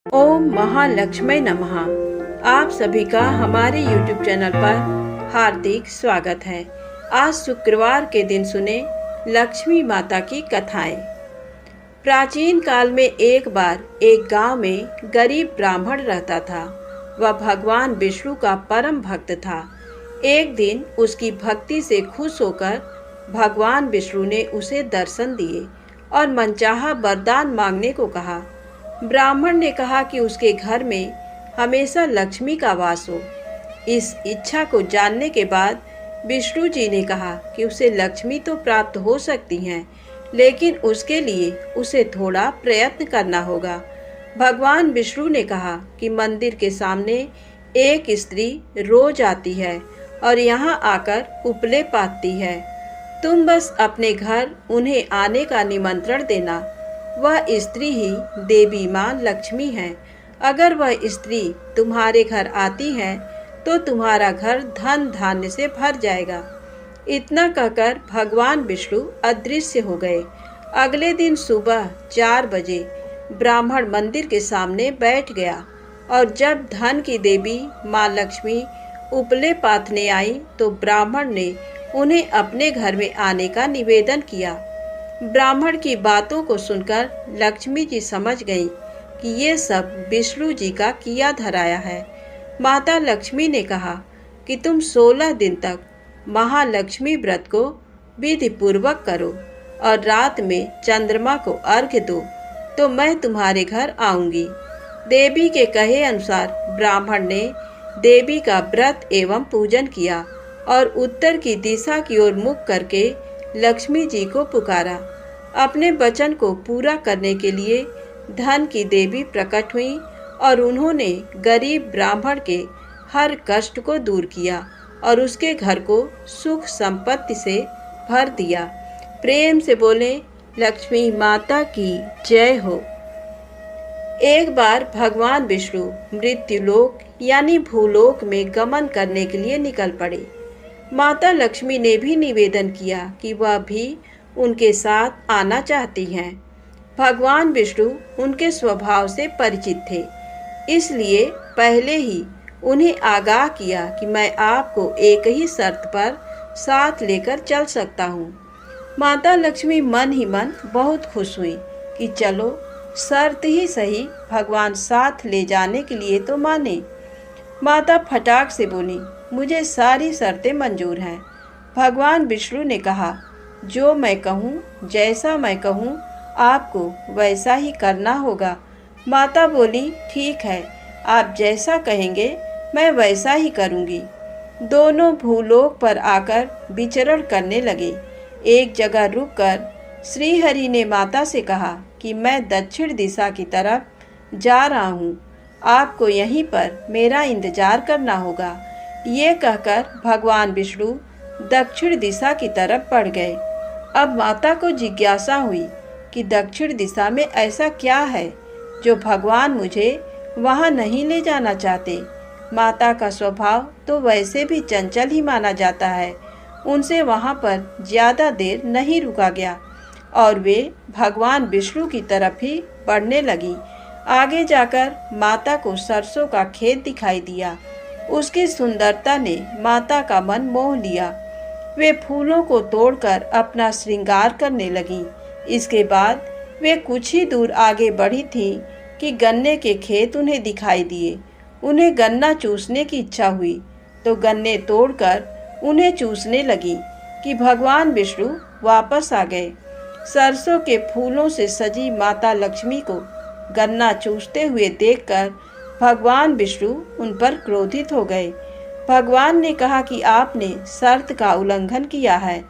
ओम महालक्ष्मी नमः। आप सभी का हमारे YouTube चैनल पर हार्दिक स्वागत है। आज शुक्रवार के दिन सुने लक्ष्मी माता की कथाएं। प्राचीन काल में एक बार एक गांव में गरीब ब्राह्मण रहता था। वह भगवान विष्णु का परम भक्त था। एक दिन उसकी भक्ति से खुश होकर भगवान विष्णु ने उसे दर्शन दिए और मनचाहा वरदान मांगने को कहा। ब्राह्मण ने कहा कि उसके घर में हमेशा लक्ष्मी का वास हो। इस इच्छा को जानने के बाद विष्णु जी ने कहा कि उसे लक्ष्मी तो प्राप्त हो सकती हैं, लेकिन उसके लिए उसे थोड़ा प्रयत्न करना होगा। भगवान विष्णु ने कहा कि मंदिर के सामने एक स्त्री रोज आती है और यहाँ आकर उपले पाती है। तुम बस अपने घर उन्हें आने का निमंत्रण देना। वह स्त्री ही देवी माँ लक्ष्मी है। अगर वह स्त्री तुम्हारे घर आती है तो तुम्हारा घर धन धान्य से भर जाएगा। इतना कहकर भगवान विष्णु अदृश्य हो गए। अगले दिन सुबह 4 बजे ब्राह्मण मंदिर के सामने बैठ गया और जब धन की देवी माँ लक्ष्मी उपले पाथने आई तो ब्राह्मण ने उन्हें अपने घर में आने का निवेदन किया। ब्राह्मण की बातों को सुनकर लक्ष्मी जी समझ गईं कि ये सब विष्णु जी का किया धराया है। माता लक्ष्मी ने कहा कि तुम 16 दिन तक महालक्ष्मी व्रत को विधि पूर्वक करो और रात में चंद्रमा को अर्घ्य दो तो मैं तुम्हारे घर आऊंगी। देवी के कहे अनुसार ब्राह्मण ने देवी का व्रत एवं पूजन किया और उत्तर की दिशा की ओर मुख करके लक्ष्मी जी को पुकारा। अपने वचन को पूरा करने के लिए धन की देवी प्रकट हुई और उन्होंने गरीब ब्राह्मण के हर कष्ट को दूर किया और उसके घर को सुख संपत्ति से भर दिया। प्रेम से बोले लक्ष्मी माता की जय हो। एक बार भगवान विष्णु मृत्युलोक यानी भूलोक में गमन करने के लिए निकल पड़े। माता लक्ष्मी ने भी निवेदन किया कि वह भी उनके साथ आना चाहती हैं। भगवान विष्णु उनके स्वभाव से परिचित थे, इसलिए पहले ही उन्हें आगाह किया कि मैं आपको एक ही शर्त पर साथ लेकर चल सकता हूँ। माता लक्ष्मी मन ही मन बहुत खुश हुई कि चलो शर्त ही सही, भगवान साथ ले जाने के लिए तो माने। माता फटाक से बोली, मुझे सारी शर्तें मंजूर हैं। भगवान विष्णु ने कहा, जो मैं कहूँ, जैसा मैं कहूँ, आपको वैसा ही करना होगा। माता बोली, ठीक है, आप जैसा कहेंगे मैं वैसा ही करूँगी। दोनों भूलोक पर आकर विचरण करने लगे। एक जगह रुककर श्रीहरि ने माता से कहा कि मैं दक्षिण दिशा की तरफ जा रहा हूँ, आपको यहीं पर मेरा इंतजार करना होगा। ये कहकर भगवान विष्णु दक्षिण दिशा की तरफ बढ़ गए। अब माता को जिज्ञासा हुई कि दक्षिण दिशा में ऐसा क्या है जो भगवान मुझे वहाँ नहीं ले जाना चाहते। माता का स्वभाव तो वैसे भी चंचल ही माना जाता है। उनसे वहाँ पर ज़्यादा देर नहीं रुका गया और वे भगवान विष्णु की तरफ ही बढ़ने लगी। आगे जाकर माता को सरसों का खेत दिखाई दिया। उसकी सुंदरता ने माता का मन मोह लिया। वे फूलों को तोड़कर अपना श्रृंगार करने लगी। इसके बाद वे कुछ ही दूर आगे बढ़ी थी कि गन्ने के खेत उन्हें दिखाई दिए। उन्हें गन्ना चूसने की इच्छा हुई तो गन्ने तोड़कर उन्हें चूसने लगी कि भगवान विष्णु वापस आ गए। सरसों के फूलों से सजी माता लक्ष्मी को गन्ना चूसते हुए देखकर भगवान विष्णु उन पर क्रोधित हो गए। भगवान ने कहा कि आपने शर्त का उल्लंघन किया है।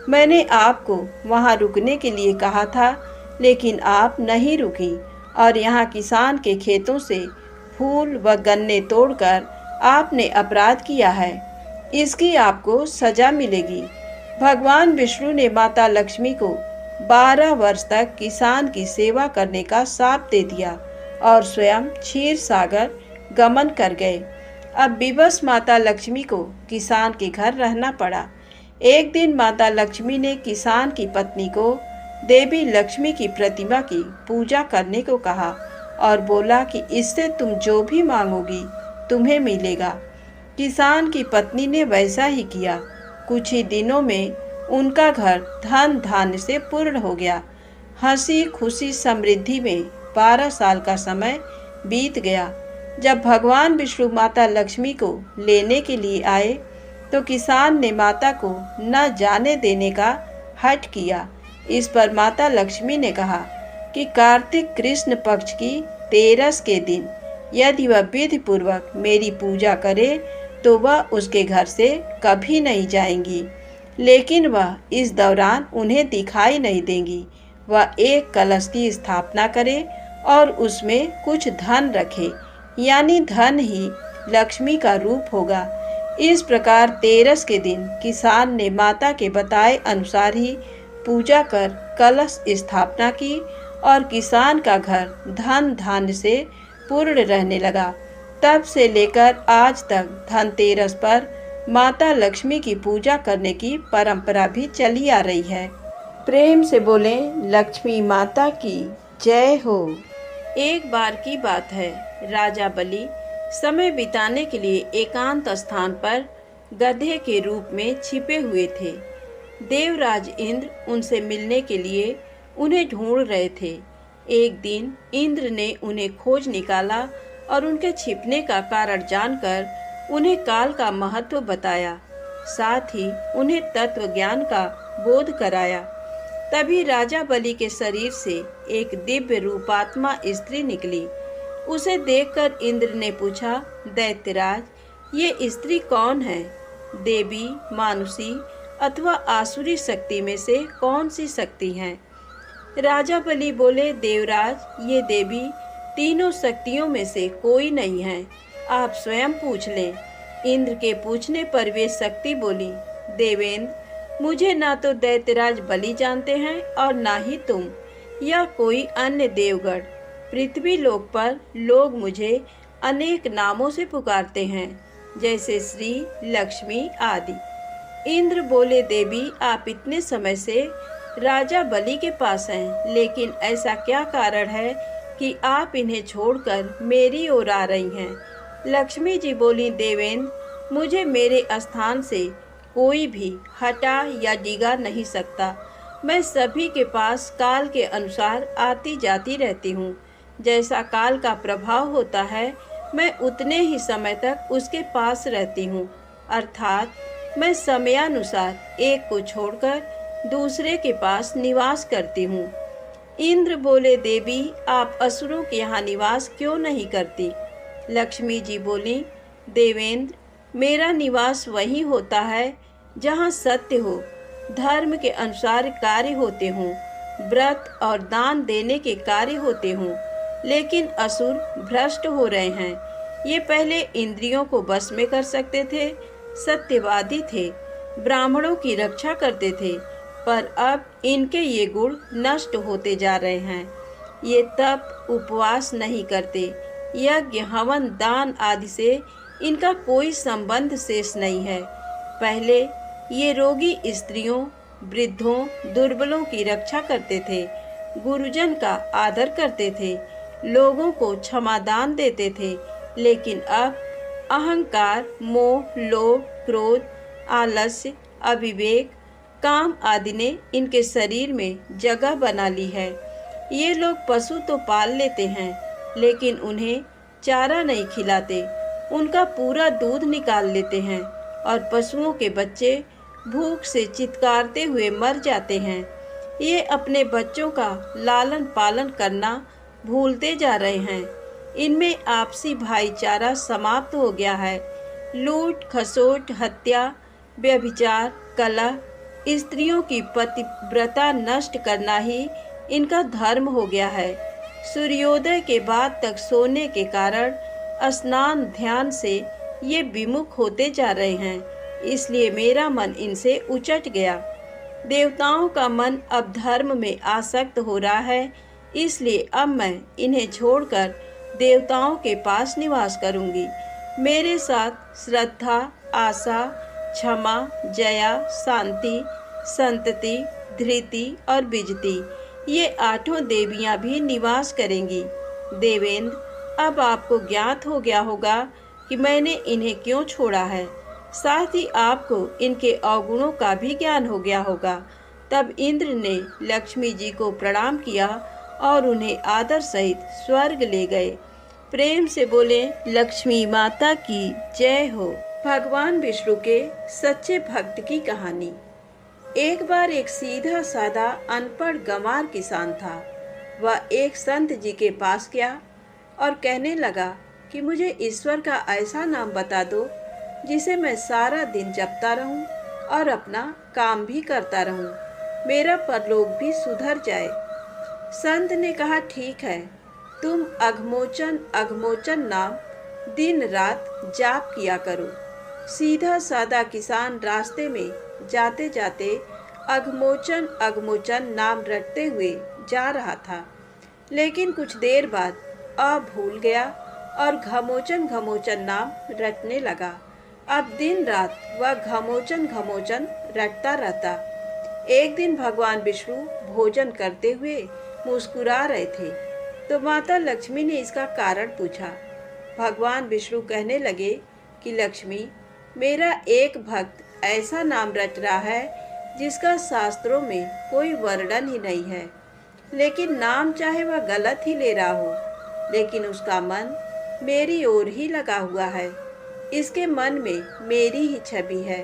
मैंने आपको वहां रुकने के लिए कहा था, लेकिन आप नहीं रुकी और यहाँ किसान के खेतों से फूल व गन्ने तोड़कर आपने अपराध किया है। इसकी आपको सजा मिलेगी। भगवान विष्णु ने माता लक्ष्मी को 12 वर्ष तक किसान की सेवा करने का शाप दे दिया और स्वयं क्षीर सागर गमन कर गए। अब विवश माता लक्ष्मी को किसान के घर रहना पड़ा। एक दिन माता लक्ष्मी ने किसान की पत्नी को देवी लक्ष्मी की प्रतिमा की पूजा करने को कहा और बोला कि इससे तुम जो भी मांगोगी तुम्हें मिलेगा। किसान की पत्नी ने वैसा ही किया। कुछ ही दिनों में उनका घर धन धान्य से पूर्ण हो गया। हंसी खुशी समृद्धि में 12 साल का समय बीत गया। जब भगवान विष्णु माता लक्ष्मी को लेने के लिए आए तो किसान ने माता को न जाने देने का हठ किया। इस पर माता लक्ष्मी ने कहा कि कार्तिक कृष्ण पक्ष की 13 के दिन यदि वह विधि पूर्वक मेरी पूजा करे तो वह उसके घर से कभी नहीं जाएंगी, लेकिन वह इस दौरान उन्हें दिखाई नहीं देंगी। वह एक कलश की स्थापना करे और उसमें कुछ धन रखे, यानी धन ही लक्ष्मी का रूप होगा। इस प्रकार 13 के दिन किसान ने माता के बताए अनुसार ही पूजा कर कलश स्थापना की और किसान का घर धन धान्य से पूर्ण रहने लगा। तब से लेकर आज तक धनतेरस पर माता लक्ष्मी की पूजा करने की परंपरा भी चली आ रही है। प्रेम से बोलें लक्ष्मी माता की जय हो। एक बार की बात है, राजा बलि समय बिताने के लिए एकांत स्थान पर गधे के रूप में छिपे हुए थे। देवराज इंद्र उनसे मिलने के लिए उन्हें ढूंढ रहे थे। एक दिन इंद्र ने उन्हें खोज निकाला और उनके छिपने का कारण जानकर उन्हें काल का महत्व बताया, साथ ही उन्हें तत्व ज्ञान का बोध कराया। तभी राजा बलि के शरीर से एक दिव्य रूपात्मा स्त्री निकली। उसे देखकर इंद्र ने पूछा, दैत्यराज, ये स्त्री कौन है? देवी, मानुषी अथवा आसुरी शक्ति में से कौन सी शक्ति है? राजा बलि बोले, देवराज, ये देवी तीनों शक्तियों में से कोई नहीं है, आप स्वयं पूछ लें। इंद्र के पूछने पर वे शक्ति बोली, देवेंद्र, मुझे ना तो दैत्यराज बलि जानते हैं और ना ही तुम या कोई अन्य देवगण। पृथ्वी लोक पर लोग मुझे अनेक नामों से पुकारते हैं, जैसे श्री, लक्ष्मी आदि। इंद्र बोले, देवी, आप इतने समय से राजा बलि के पास हैं, लेकिन ऐसा क्या कारण है कि आप इन्हें छोड़कर मेरी ओर आ रही हैं? लक्ष्मी जी बोली, देवेंद्र, मुझे मेरे स्थान से कोई भी हटा या डिगा नहीं सकता। मैं सभी के पास काल के अनुसार आती जाती रहती हूँ। जैसा काल का प्रभाव होता है, मैं उतने ही समय तक उसके पास रहती हूँ। अर्थात मैं समयानुसार एक को छोड़कर दूसरे के पास निवास करती हूँ। इंद्र बोले, देवी, आप असुरों के यहाँ निवास क्यों नहीं करती? लक्ष्मी जी बोली, देवेंद्र, मेरा निवास वहीं होता है जहाँ सत्य हो, धर्म के अनुसार कार्य होते हों, व्रत और दान देने के कार्य होते हों। लेकिन असुर भ्रष्ट हो रहे हैं। ये पहले इंद्रियों को बस में कर सकते थे, सत्यवादी थे, ब्राह्मणों की रक्षा करते थे, पर अब इनके ये गुण नष्ट होते जा रहे हैं। ये तप उपवास नहीं करते, यज्ञ हवन दान आदि से इनका कोई संबंध शेष नहीं है। पहले ये रोगी स्त्रियों, वृद्धों, दुर्बलों की रक्षा करते थे, गुरुजन का आदर करते थे, लोगों को क्षमादान देते थे। लेकिन अब अहंकार, मोह, लोभ, क्रोध, आलस्य, अविवेक, काम आदि ने इनके शरीर में जगह बना ली है। ये लोग पशु तो पाल लेते हैं, लेकिन उन्हें चारा नहीं खिलाते, उनका पूरा दूध निकाल लेते हैं और पशुओं के बच्चे भूख से चित्कारते हुए मर जाते हैं। ये अपने बच्चों का लालन पालन करना भूलते जा रहे हैं। इनमें आपसी भाईचारा समाप्त हो गया है। लूट खसोट, हत्या, व्यभिचार, कलह, स्त्रियों की पतिव्रता नष्ट करना ही इनका धर्म हो गया है। सूर्योदय के बाद तक सोने के कारण स्नान ध्यान से ये विमुख होते जा रहे हैं। इसलिए मेरा मन इनसे उचट गया। देवताओं का मन अब धर्म में आसक्त हो रहा है, इसलिए अब मैं इन्हें छोड़कर देवताओं के पास निवास करूंगी। मेरे साथ श्रद्धा, आशा, क्षमा, जया, शांति, संतति, धृति और विजति, ये 8 देवियां भी निवास करेंगी। देवेंद्र, अब आपको ज्ञात हो गया होगा कि मैंने इन्हें क्यों छोड़ा है। साथ ही आपको इनके अवगुणों का भी ज्ञान हो गया होगा। तब इंद्र ने लक्ष्मी जी को प्रणाम किया और उन्हें आदर सहित स्वर्ग ले गए। प्रेम से बोले, लक्ष्मी माता की जय हो। भगवान विष्णु के सच्चे भक्त की कहानी। एक बार एक सीधा साधा अनपढ़ गंवार किसान था। वह एक संत जी के पास गया और कहने लगा कि मुझे ईश्वर का ऐसा नाम बता दो जिसे मैं सारा दिन जपता रहूं और अपना काम भी करता रहूं, मेरा परलोक भी सुधर जाए। संत ने कहा, ठीक है, तुम अघमोचन अघमोचन नाम दिन रात जाप किया करो। सीधा सादा किसान रास्ते में जाते जाते अघमोचन अघमोचन नाम रटते हुए जा रहा था, लेकिन कुछ देर बाद भूल गया और घमोचन घमोचन नाम रटने लगा। अब दिन रात वह घमोचन घमोचन रटता रहता। एक दिन भगवान विष्णु भोजन करते हुए मुस्कुरा रहे थे, तो माता लक्ष्मी ने इसका कारण पूछा। भगवान विष्णु कहने लगे कि लक्ष्मी, मेरा एक भक्त ऐसा नाम रट रहा है जिसका शास्त्रों में कोई वर्णन ही नहीं है, लेकिन नाम चाहे वह गलत ही ले रहा हो, लेकिन उसका मन मेरी ओर ही लगा हुआ है। इसके मन में मेरी ही छवि है।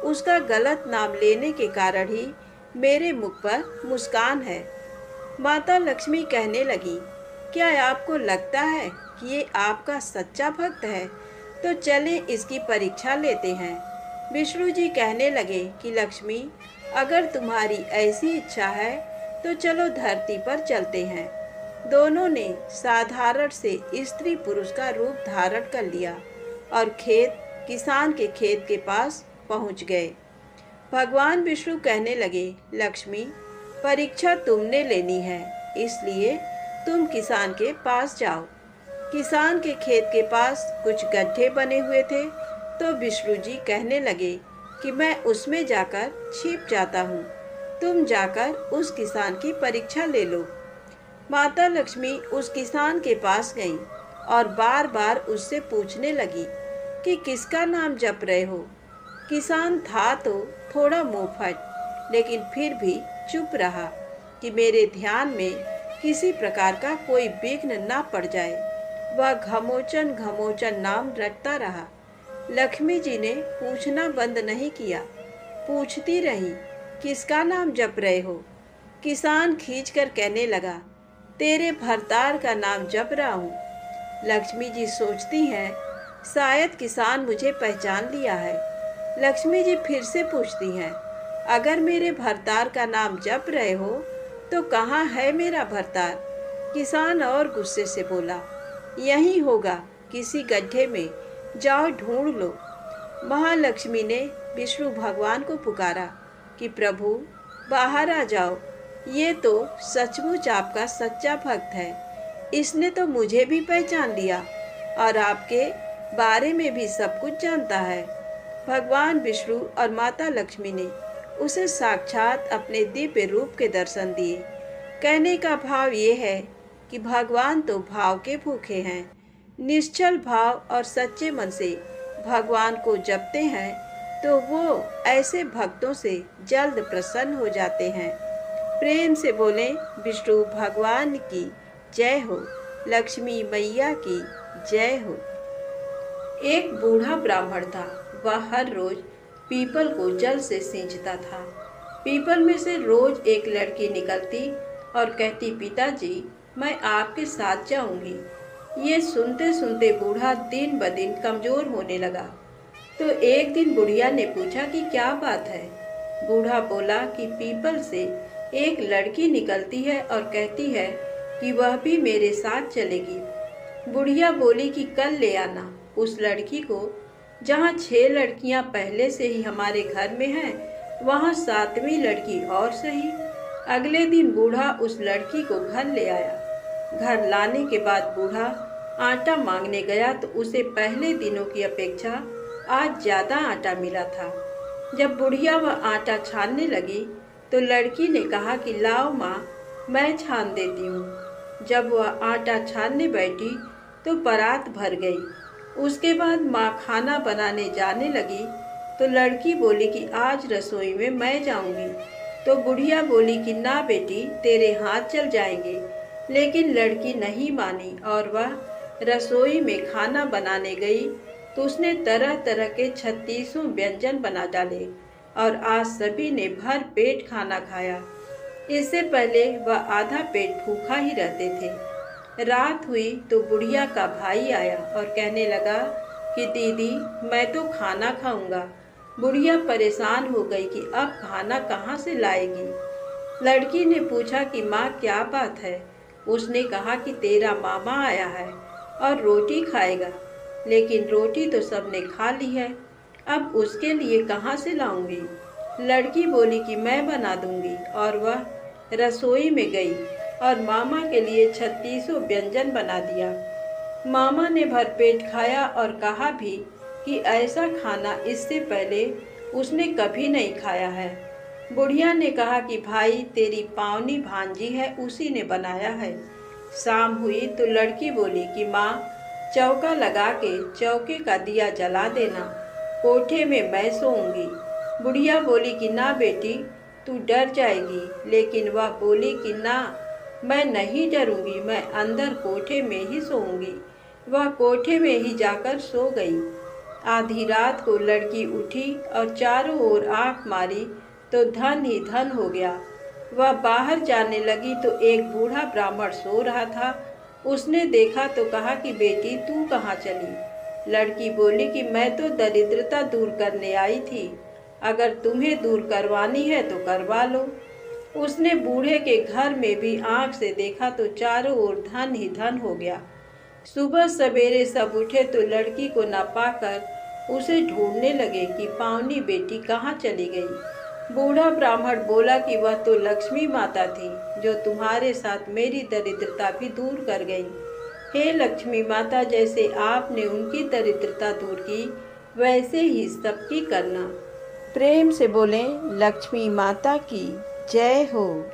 उसका गलत नाम लेने के कारण ही मेरे मुख पर मुस्कान है। माता लक्ष्मी कहने लगी, क्या आपको लगता है कि ये आपका सच्चा भक्त है? तो चलें इसकी परीक्षा लेते हैं। विष्णु जी कहने लगे कि लक्ष्मी, अगर तुम्हारी ऐसी इच्छा है तो चलो धरती पर चलते हैं। दोनों ने साधारण से स्त्री पुरुष का रूप धारण कर लिया और किसान के खेत के पास पहुंच गए। भगवान विष्णु कहने लगे, लक्ष्मी, परीक्षा तुमने लेनी है, इसलिए तुम किसान के पास जाओ। किसान के खेत के पास कुछ गड्ढे बने हुए थे, तो विष्णु जी कहने लगे कि मैं उसमें जाकर छिप जाता हूँ, तुम जाकर उस किसान की परीक्षा ले लो। माता लक्ष्मी उस किसान के पास गईं और बार बार उससे पूछने लगी कि किसका नाम जप रहे हो। किसान था तो थोड़ा मुंहफट, लेकिन फिर भी चुप रहा कि मेरे ध्यान में किसी प्रकार का कोई विघ्न ना पड़ जाए। वह घमोचन घमोचन नाम रटता रहा। लक्ष्मी जी ने पूछना बंद नहीं किया, पूछती रही, किसका नाम जप रहे हो? किसान खींचकर कहने लगा, तेरे भरतार का नाम जप रहा हूँ। लक्ष्मी जी सोचती हैं, शायद किसान मुझे पहचान लिया है। लक्ष्मी जी फिर से पूछती हैं, अगर मेरे भरतार का नाम जप रहे हो तो कहाँ है मेरा भरतार? किसान और गुस्से से बोला, यहीं होगा, किसी गड्ढे में, जाओ ढूंढ लो। महालक्ष्मी ने विष्णु भगवान को पुकारा कि प्रभु, बाहर आ जाओ, ये तो सचमुच आपका सच्चा भक्त है। इसने तो मुझे भी पहचान लिया और आपके बारे में भी सब कुछ जानता है। भगवान विष्णु और माता लक्ष्मी ने उसे साक्षात अपने दिव्य रूप के दर्शन दिए। कहने का भाव ये है कि भगवान तो भाव के भूखे हैं। निश्चल भाव और सच्चे मन से भगवान को जपते हैं तो वो ऐसे भक्तों से जल्द प्रसन्न हो जाते हैं। प्रेम से बोले, विष्णु भगवान की जय हो, लक्ष्मी मैया की जय हो। एक बूढ़ा ब्राह्मण था। वह हर रोज पीपल को जल से सींचता था। पीपल में से रोज एक लड़की निकलती और कहती, पिताजी, मैं आपके साथ जाऊंगी। ये सुनते सुनते बूढ़ा दिन ब दिन कमजोर होने लगा। तो एक दिन बुढ़िया ने पूछा कि क्या बात है। बूढ़ा बोला कि पीपल से एक लड़की निकलती है और कहती है कि वह भी मेरे साथ चलेगी। बुढ़िया बोली कि कल ले आना उस लड़की को। जहाँ 6 लड़कियाँ पहले से ही हमारे घर में हैं, वहाँ 7वीं लड़की और सही। अगले दिन बूढ़ा उस लड़की को घर ले आया। घर लाने के बाद बूढ़ा आटा मांगने गया तो उसे पहले दिनों की अपेक्षा आज ज़्यादा आटा मिला था। जब बुढ़िया वह आटा छानने लगी तो लड़की ने कहा कि लाओ माँ, मैं छान देती हूँ। जब वह आटा छानने बैठी तो परात भर गई। उसके बाद माँ खाना बनाने जाने लगी तो लड़की बोली कि आज रसोई में मैं जाऊंगी। तो बुढ़िया बोली कि ना बेटी, तेरे हाथ जल जाएंगे। लेकिन लड़की नहीं मानी और वह रसोई में खाना बनाने गई तो उसने तरह तरह के 36 व्यंजन बना डाले और आज सभी ने भर पेट खाना खाया। इससे पहले वह आधा पेट भूखा ही रहते थे। रात हुई तो बुढ़िया का भाई आया और कहने लगा कि दीदी, मैं तो खाना खाऊंगा। बुढ़िया परेशान हो गई कि अब खाना कहाँ से लाएगी। लड़की ने पूछा कि माँ, क्या बात है। उसने कहा कि तेरा मामा आया है और रोटी खाएगा, लेकिन रोटी तो सबने खा ली है, अब उसके लिए कहाँ से लाऊंगी। लड़की बोली कि मैं बना दूंगी और वह रसोई में गई और मामा के लिए 36 व्यंजन बना दिया। मामा ने भरपेट खाया और कहा भी कि ऐसा खाना इससे पहले उसने कभी नहीं खाया है। बुढ़िया ने कहा कि भाई, तेरी पावनी भांजी है, उसी ने बनाया है। शाम हुई तो लड़की बोली कि माँ, चौका लगा के चौके का दिया जला देना, कोठे में मैं सोऊंगी। बुढ़िया बोली कि ना बेटी, तू डर जाएगी। लेकिन वह बोली कि ना, मैं नहीं डरूंगी, मैं अंदर कोठे में ही सोऊंगी। वह कोठे में ही जाकर सो गई। आधी रात को लड़की उठी और चारों ओर आंख मारी तो धन ही धन हो गया। वह बाहर जाने लगी तो एक बूढ़ा ब्राह्मण सो रहा था। उसने देखा तो कहा कि बेटी, तू कहाँ चली। लड़की बोली कि मैं तो दरिद्रता दूर करने आई थी, अगर तुम्हें दूर करवानी है तो करवा लो। उसने बूढ़े के घर में भी आंख से देखा तो चारों ओर धन ही धन हो गया। सुबह सवेरे सब उठे तो लड़की को न पाकर उसे ढूंढने लगे कि पावनी बेटी कहाँ चली गई। बूढ़ा ब्राह्मण बोला कि वह तो लक्ष्मी माता थी, जो तुम्हारे साथ मेरी दरिद्रता भी दूर कर गई। हे लक्ष्मी माता, जैसे आपने उनकी दरिद्रता दूर की, वैसे ही सबकी करना। प्रेम से बोलें लक्ष्मी माता की जय हो।